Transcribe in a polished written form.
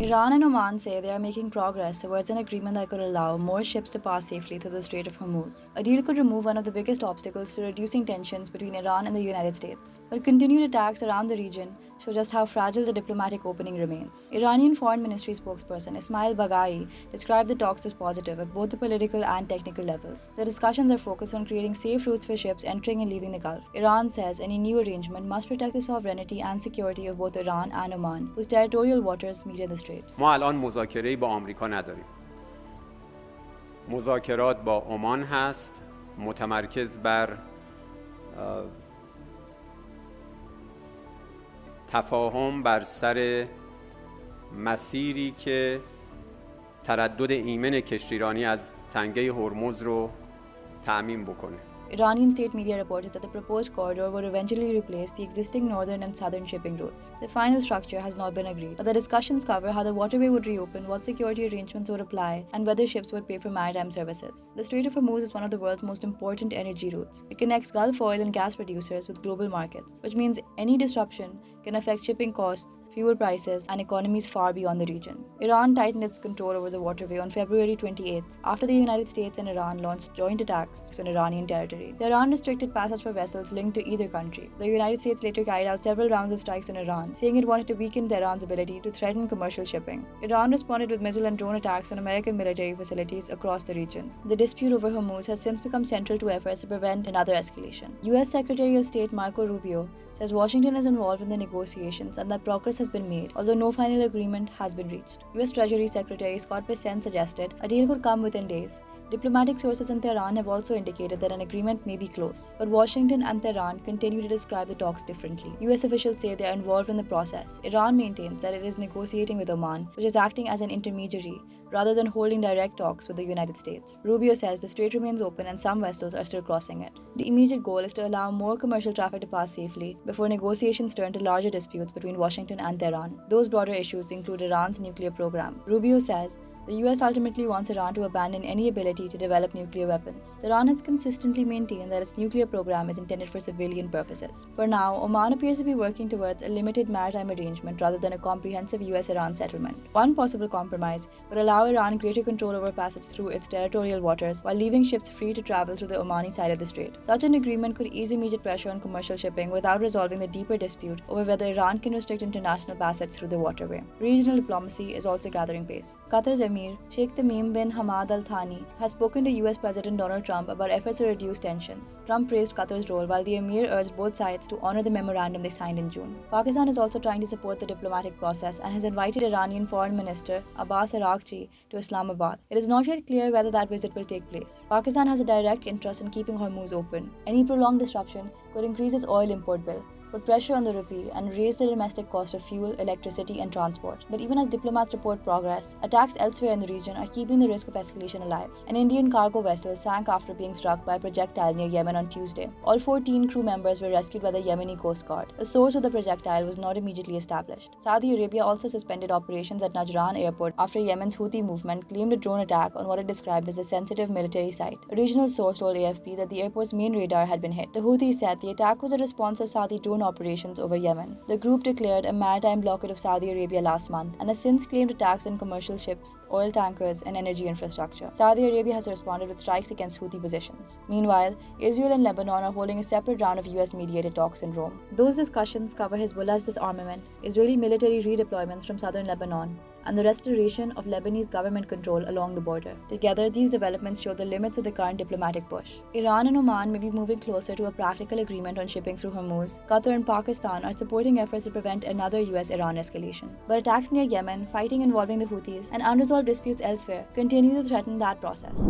Iran and Oman say they are making progress towards an agreement that could allow more ships to pass safely through the Strait of Hormuz. A deal could remove one of the biggest obstacles to reducing tensions between Iran and the United States. But continued attacks around the region show just how fragile the diplomatic opening remains. Iranian Foreign Ministry spokesperson Ismail Baghai described the talks as positive at both the political and technical levels. The discussions are focused on creating safe routes for ships entering and leaving the Gulf. Iran says any new arrangement must protect the sovereignty and security of both Iran and Oman, whose territorial waters meet in the strait. ما الان مذاکره‌ای با آمریکا نداریم. مذاکرات با عمان هست، متمرکز بر تفاهم بر سر مسیری که تردد ایمن کشتیرانی از تنگه هرمز رو تأمین بکنه. Iranian state media reported that the proposed corridor would eventually replace the existing northern and southern shipping routes. The final structure has not been agreed, but the discussions cover how the waterway would reopen, what security arrangements would apply, and whether ships would pay for maritime services. The Strait of Hormuz is one of the world's most important energy routes. It connects Gulf oil and gas producers with global markets, which means any disruption can affect shipping costs, fuel prices, and economies far beyond the region. Iran tightened its control over the waterway on February 28th after the United States and Iran launched joint attacks on Iranian territory. The Iran restricted passage for vessels linked to either country. The United States later carried out several rounds of strikes on Iran, saying it wanted to weaken Tehran's ability to threaten commercial shipping. Iran responded with missile and drone attacks on American military facilities across the region. The dispute over Hormuz has since become central to efforts to prevent another escalation. U.S. Secretary of State Marco Rubio says Washington is involved in the negotiations and that progress has been made, although no final agreement has been reached. U.S. Treasury Secretary Scott Bessent suggested a deal could come within days. Diplomatic sources in Tehran have also indicated that an agreement may be close, but Washington and Tehran continue to describe the talks differently. US officials say they are involved in the process. Iran maintains that it is negotiating with Oman, which is acting as an intermediary rather than holding direct talks with the United States. Rubio says the strait remains open and some vessels are still crossing it. The immediate goal is to allow more commercial traffic to pass safely before negotiations turn to larger disputes between Washington and Tehran. Those broader issues include Iran's nuclear program. Rubio says the US ultimately wants Iran to abandon any ability to develop nuclear weapons. Iran has consistently maintained that its nuclear program is intended for civilian purposes. For now, Oman appears to be working towards a limited maritime arrangement rather than a comprehensive US-Iran settlement. One possible compromise would allow Iran greater control over passage through its territorial waters while leaving ships free to travel through the Omani side of the strait. Such an agreement could ease immediate pressure on commercial shipping without resolving the deeper dispute over whether Iran can restrict international passage through the waterway. Regional diplomacy is also gathering pace. Qatar's Emir, Sheikh Tamim bin Hamad Al Thani, has spoken to US President Donald Trump about efforts to reduce tensions. Trump praised Qatar's role while the Emir urged both sides to honor the memorandum they signed in June. Pakistan is also trying to support the diplomatic process and has invited Iranian Foreign Minister Abbas Araghchi to Islamabad. It is not yet clear whether that visit will take place. Pakistan has a direct interest in keeping Hormuz open. Any prolonged disruption could increase its oil import bill, put pressure on the rupee, and raise the domestic cost of fuel, electricity, and transport. But even as diplomats report progress, attacks elsewhere in the region are keeping the risk of escalation alive. An Indian cargo vessel sank after being struck by a projectile near Yemen on Tuesday. All 14 crew members were rescued by the Yemeni Coast Guard. The source of the projectile was not immediately established. Saudi Arabia also suspended operations at Najran airport after Yemen's Houthi movement claimed a drone attack on what it described as a sensitive military site. A regional source told AFP that the airport's main radar had been hit. The Houthis said the attack was a response to Saudi drone operations over Yemen. The group declared a maritime blockade of Saudi Arabia last month and has since claimed attacks on commercial ships, oil tankers, and energy infrastructure. Saudi Arabia has responded with strikes against Houthi positions. Meanwhile, Israel and Lebanon are holding a separate round of US-mediated talks in Rome. Those discussions cover Hezbollah's disarmament, Israeli military redeployments from southern Lebanon, and the restoration of Lebanese government control along the border. Together, these developments show the limits of the current diplomatic push. Iran and Oman may be moving closer to a practical agreement on shipping through Hormuz. Qatar and Pakistan are supporting efforts to prevent another US-Iran escalation. But attacks near Yemen, fighting involving the Houthis, and unresolved disputes elsewhere continue to threaten that process.